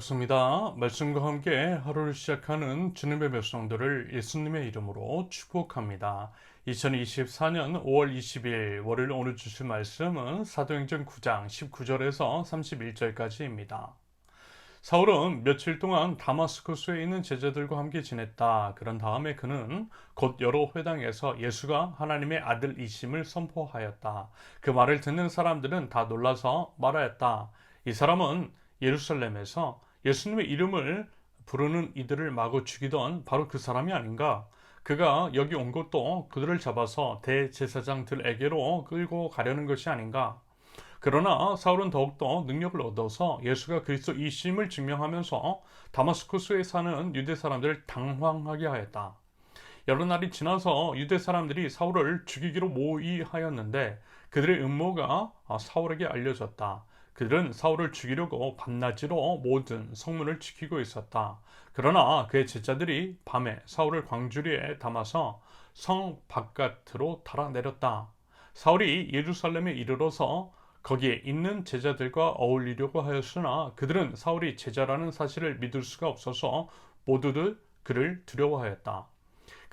반갑습니다. 말씀과 함께 하루를 시작하는 주님의 백성들을 예수님의 이름으로 축복합니다. 2024년 5월 20일 월요일 오늘 주실 말씀은 사도행전 9장 19절에서 31절까지입니다. 사울은 며칠 동안 다마스쿠스에 있는 제자들과 함께 지냈다. 그런 다음에 그는 곧 여러 회당에서 예수가 하나님의 아들이심을 선포하였다. 그 말을 듣는 사람들은 다 놀라서 말하였다. 이 사람은 예루살렘에서 예수님의 이름을 부르는 이들을 마구 죽이던 바로 그 사람이 아닌가? 그가 여기 온 것도 그들을 잡아서 대제사장들에게로 끌고 가려는 것이 아닌가? 그러나 사울은 더욱더 능력을 얻어서 예수가 그리스도이심을 증명하면서 다마스쿠스에 사는 유대 사람들을 당황하게 하였다. 여러 날이 지나서 유대 사람들이 사울을 죽이기로 모의하였는데 그들의 음모가 사울에게 알려졌다. 그들은 사울을 죽이려고 밤낮으로 모든 성문을 지키고 있었다. 그러나 그의 제자들이 밤에 사울을 광주리에 담아서 성 바깥으로 달아내렸다. 사울이 예루살렘에 이르러서 거기에 있는 제자들과 어울리려고 하였으나 그들은 사울이 제자라는 사실을 믿을 수가 없어서 모두들 그를 두려워하였다.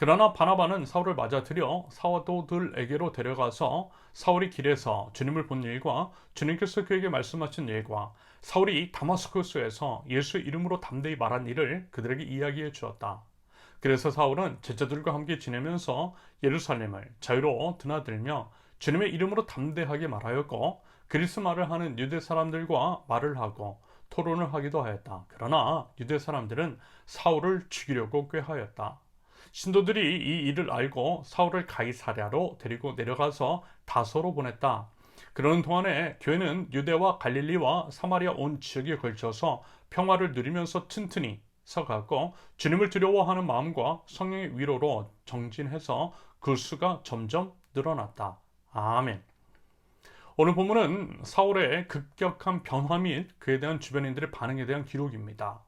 그러나 바나바는 사울을 맞아들여 사도들에게로 데려가서 사울이 길에서 주님을 본 일과 주님께서 그에게 말씀하신 일과 사울이 다마스쿠스에서 예수 이름으로 담대히 말한 일을 그들에게 이야기해 주었다. 그래서 사울은 제자들과 함께 지내면서 예루살렘을 자유로 드나들며 주님의 이름으로 담대하게 말하였고 그리스 말을 하는 유대 사람들과 말을 하고 토론을 하기도 하였다. 그러나 유대 사람들은 사울을 죽이려고 꾀하였다. 신도들이 이 일을 알고 사울을 가이사랴로 데리고 내려가서 다소로 보냈다. 그러는 동안에 교회는 유대와 갈릴리와 사마리아 온 지역에 걸쳐서 평화를 누리면서 튼튼히 서갔고 주님을 두려워하는 마음과 성령의 위로로 정진해서 그 수가 점점 늘어났다. 아멘. 오늘 본문은 사울의 급격한 변화 및 그에 대한 주변인들의 반응에 대한 기록입니다.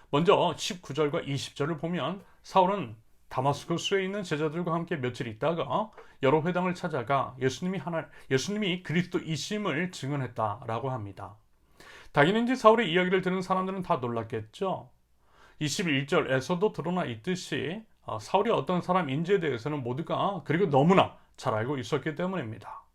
먼저 19절과 20절을 보면 사울은 다마스쿠스에 있는 제자들과 함께 며칠 있다가 여러 회당을 찾아가 예수님이 그리스도이심을 증언했다라고 합니다. 당연히 사울의 이야기를 들은 사람들은 다 놀랐겠죠. 21절에서도 드러나 있듯이 사울이 어떤 사람인지에 대해서는 모두가 그리고 너무나 잘 알고 있었기 때문입니다.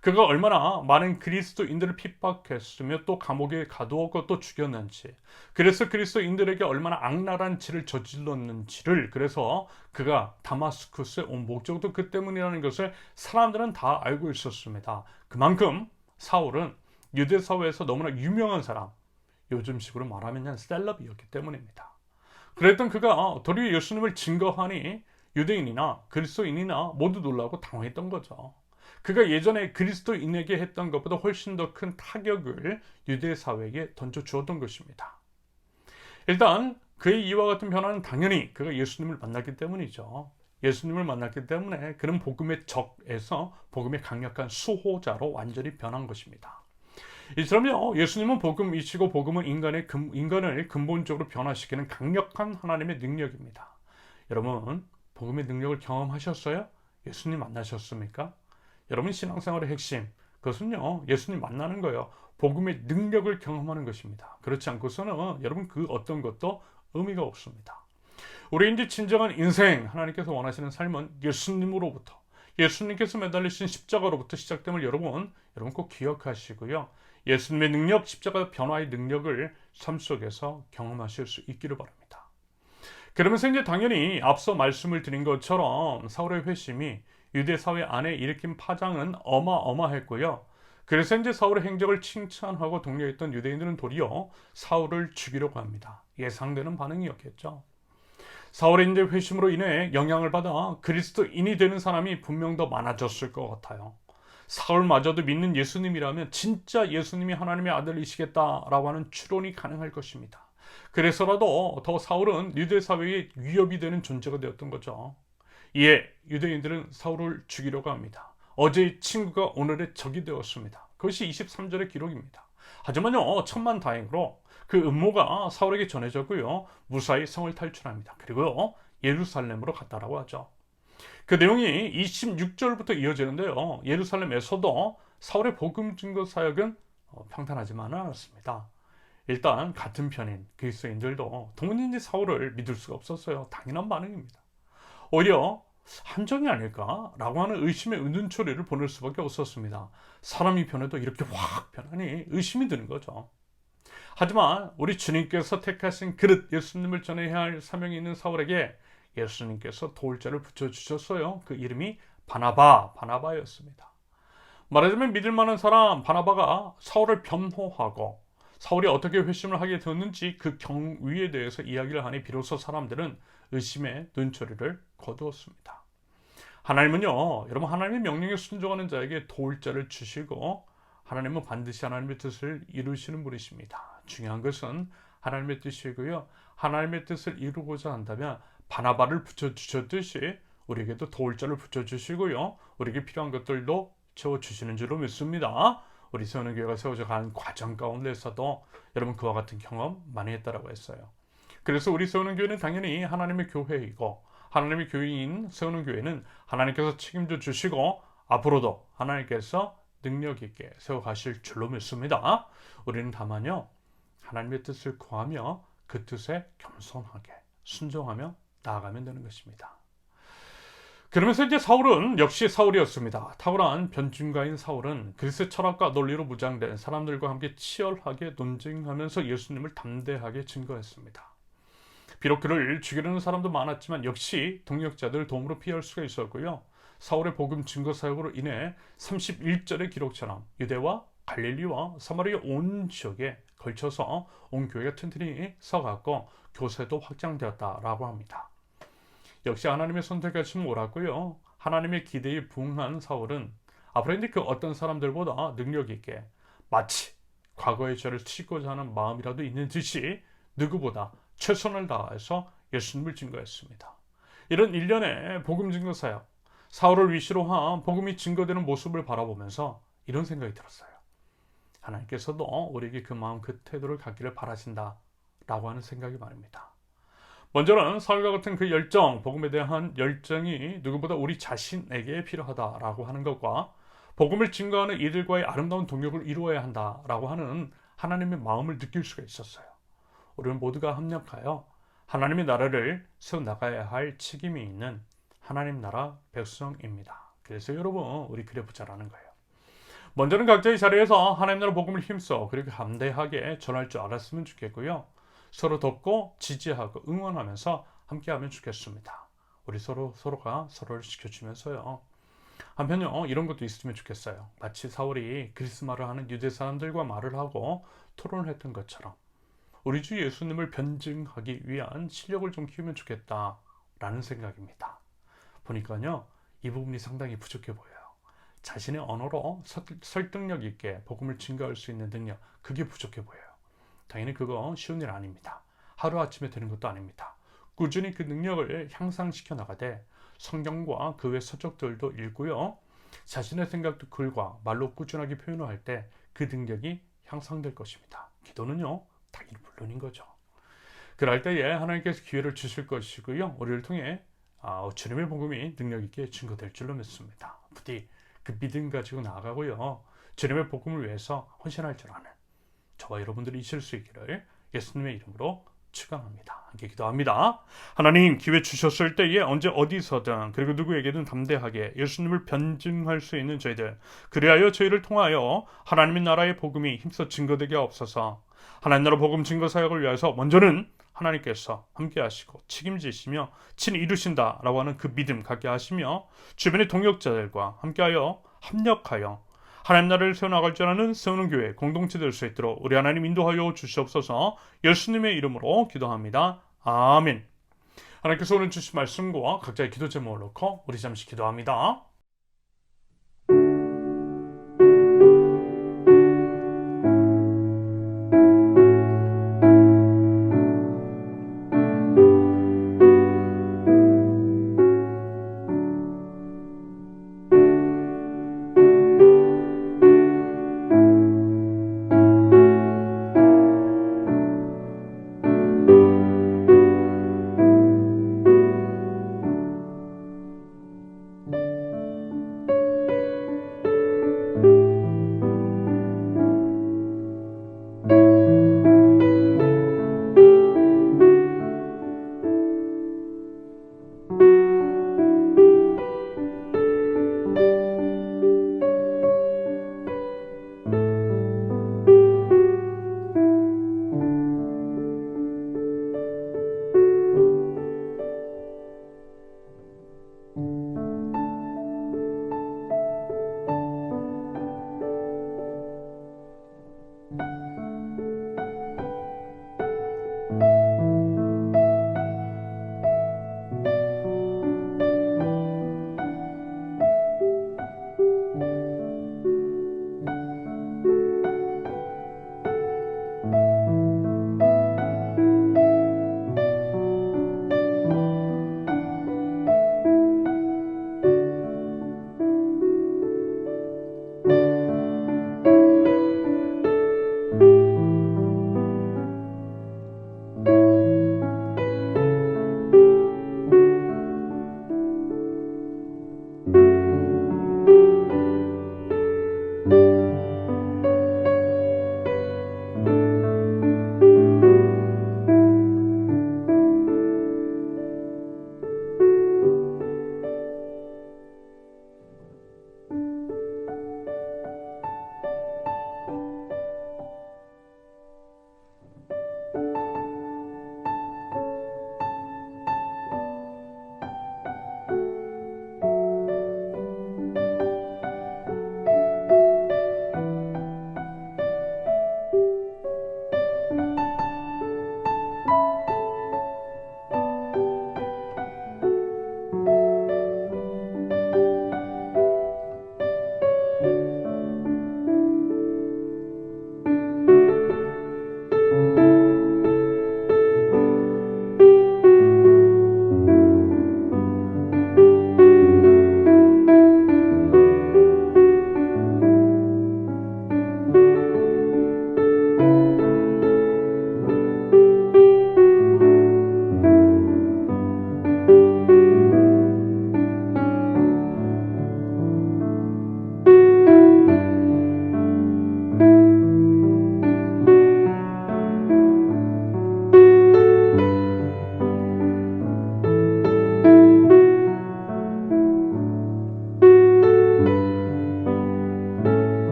그가 얼마나 많은 그리스도인들을 핍박했으며 또 감옥에 가두었고 또 죽였는지, 그래서 그리스도인들에게 얼마나 악랄한 짓을 저질렀는지를, 그래서 그가 다마스쿠스에 온 목적도 그 때문이라는 것을 사람들은 다 알고 있었습니다. 그만큼 사울은 유대 사회에서 너무나 유명한 사람, 요즘식으로 말하면 셀럽이었기 때문입니다. 그랬던 그가 도리어 예수님을 증거하니 유대인이나 그리스도인이나 모두 놀라고 당황했던 거죠. 그가 예전에 그리스도인에게 했던 것보다 훨씬 더 큰 타격을 유대 사회에 던져주었던 것입니다. 일단 그의 이와 같은 변화는 당연히 그가 예수님을 만났기 때문이죠. 예수님을 만났기 때문에 그는 복음의 적에서 복음의 강력한 수호자로 완전히 변한 것입니다. 이처럼요, 예수님은 복음이시고 복음은 인간을 근본적으로 변화시키는 강력한 하나님의 능력입니다. 여러분, 복음의 능력을 경험하셨어요? 예수님 만나셨습니까? 여러분 신앙생활의 핵심, 그것은요, 예수님 만나는 거예요. 복음의 능력을 경험하는 것입니다. 그렇지 않고서는 여러분 그 어떤 것도 의미가 없습니다. 우리 이제 진정한 인생, 하나님께서 원하시는 삶은 예수님으로부터, 예수님께서 매달리신 십자가로부터 시작됨을 여러분 꼭 기억하시고요. 예수님의 능력, 십자가 변화의 능력을 삶 속에서 경험하실 수 있기를 바랍니다. 그러면서 이제 당연히 앞서 말씀을 드린 것처럼 사울의 회심이 유대 사회 안에 일으킨 파장은 어마어마했고요. 그래서 이제 사울의 행적을 칭찬하고 독려했던 유대인들은 도리어 사울을 죽이려고 합니다. 예상되는 반응이었겠죠. 사울의 이제 회심으로 인해 영향을 받아 그리스도인이 되는 사람이 분명 더 많아졌을 것 같아요. 사울마저도 믿는 예수님이라면 진짜 예수님이 하나님의 아들이시겠다라고 하는 추론이 가능할 것입니다. 그래서라도 더 사울은 유대 사회에 위협이 되는 존재가 되었던 거죠. 이에 유대인들은 사울을 죽이려고 합니다. 어제의 친구가 오늘의 적이 되었습니다. 그것이 23절의 기록입니다. 하지만요, 천만다행으로 그 음모가 사울에게 전해졌고요, 무사히 성을 탈출합니다. 그리고요, 예루살렘으로 갔다라고 하죠. 그 내용이 26절부터 이어지는데요, 예루살렘에서도 사울의 복음 증거 사역은 평탄하지만은 않았습니다. 일단 같은 편인 그리스도인들도 동문인지 사울을 믿을 수가 없었어요. 당연한 반응입니다. 오히려 함정이 아닐까라고 하는 의심의 눈초리를 보낼 수밖에 없었습니다. 사람이 변해도 이렇게 확 변하니 의심이 드는 거죠. 하지만 우리 주님께서 택하신 그릇 예수님을 전해야 할 사명이 있는 사울에게 예수님께서 도울자를 붙여주셨어요. 그 이름이 바나바였습니다. 말하자면 믿을 만한 사람 바나바가 사울을 변호하고 사울이 어떻게 회심을 하게 되었는지 그 경위에 대해서 이야기를 하니 비로소 사람들은 의심의 눈초리를 거두었습니다. 하나님은요, 여러분 하나님의 명령에 순종하는 자에게 도울 자를 주시고 하나님은 반드시 하나님의 뜻을 이루시는 분이십니다. 중요한 것은 하나님의 뜻이고요. 하나님의 뜻을 이루고자 한다면 바나바를 붙여주셨듯이 우리에게도 도울 자를 붙여주시고요. 우리에게 필요한 것들도 채워주시는 줄로 믿습니다. 우리 세우는 교회가 세워져 가는 과정 가운데서도 여러분 그와 같은 경험 많이 했다라고 했어요. 그래서 우리 세우는 교회는 당연히 하나님의 교회이고 하나님의 교회인 세우는 교회는 하나님께서 책임져 주시고 앞으로도 하나님께서 능력 있게 세워가실 줄로 믿습니다. 우리는 다만요 하나님의 뜻을 구하며 그 뜻에 겸손하게 순종하며 나아가면 되는 것입니다. 그러면서 이제 사울은 역시 사울이었습니다. 탁월한 변증가인 사울은 그리스의 철학과 논리로 무장된 사람들과 함께 치열하게 논쟁하면서 예수님을 담대하게 증거했습니다. 비록 그를 죽이려는 사람도 많았지만 역시 동역자들 도움으로 피할 수가 있었고요. 사울의 복음 증거 사역으로 인해 31절의 기록처럼 유대와 갈릴리와 사마리아 온 지역에 걸쳐서 온 교회가 튼튼히 서갔고 교세도 확장되었다라고 합니다. 역시 하나님의 선택하심을 옳았고요. 하나님의 기대에 부응한 사울은 앞으로 이제 그 어떤 사람들보다 능력 있게 마치 과거의 죄를 씻고자 하는 마음이라도 있는 듯이 누구보다 최선을 다해서 예수님을 증거했습니다. 이런 일련의 복음 증거 사역, 사울을 위시로 한 복음이 증거되는 모습을 바라보면서 이런 생각이 들었어요. 하나님께서도 우리에게 그 마음, 그 태도를 갖기를 바라신다라고 하는 생각이 말입니다. 먼저는 사울과 같은 그 열정, 복음에 대한 열정이 누구보다 우리 자신에게 필요하다라고 하는 것과 복음을 증거하는 이들과의 아름다운 동역을 이루어야 한다라고 하는 하나님의 마음을 느낄 수가 있었어요. 우리는 모두가 협력하여 하나님의 나라를 세워나가야 할 책임이 있는 하나님 나라 백성입니다. 그래서 여러분 우리 그래보자라는 거예요. 먼저는 각자의 자리에서 하나님 나라 복음을 힘써 그리고 담대하게 전할 줄 알았으면 좋겠고요. 서로 돕고 지지하고 응원하면서 함께하면 좋겠습니다. 우리 서로가 서로를 지켜주면서요. 한편요 이런 것도 있으면 좋겠어요. 마치 사울이 그리스 말을 하는 유대 사람들과 말을 하고 토론을 했던 것처럼 우리 주 예수님을 변증하기 위한 실력을 좀 키우면 좋겠다라는 생각입니다. 보니까요 이 부분이 상당히 부족해 보여요. 자신의 언어로 설득력 있게 복음을 증거할 수 있는 능력, 그게 부족해 보여요. 당연히 그거 쉬운 일 아닙니다. 하루아침에 되는 것도 아닙니다. 꾸준히 그 능력을 향상시켜 나가되 성경과 그 외 서적들도 읽고요. 자신의 생각도 글과 말로 꾸준하게 표현을 할 때 그 능력이 향상될 것입니다. 기도는요. 당연히 물론인 거죠. 그럴 때에 하나님께서 기회를 주실 것이고요. 우리를 통해 주님의 복음이 능력 있게 증거될 줄로 믿습니다. 부디 그 믿음 가지고 나아가고요. 주님의 복음을 위해서 헌신할 줄 아는 저와 여러분들이 있을 수 있기를 예수님의 이름으로 축원합니다. 함께 기도합니다. 하나님 기회 주셨을 때에 언제 어디서든 그리고 누구에게든 담대하게 예수님을 변증할 수 있는 저희들 그리하여 저희를 통하여 하나님의 나라의 복음이 힘써 증거되게 하옵소서. 하나님 나라 복음 증거 사역을 위해서 먼저는 하나님께서 함께 하시고 책임지시며 친히 이루신다라고 하는 그 믿음 갖게 하시며 주변의 동역자들과 함께하여 합력하여 하나님 나라를 세워나갈 줄 아는 세우는 교회 공동체 될 수 있도록 우리 하나님 인도하여 주시옵소서. 예수님의 이름으로 기도합니다. 아멘. 하나님께서 오늘 주신 말씀과 각자의 기도 제목을 놓고 우리 잠시 기도합니다.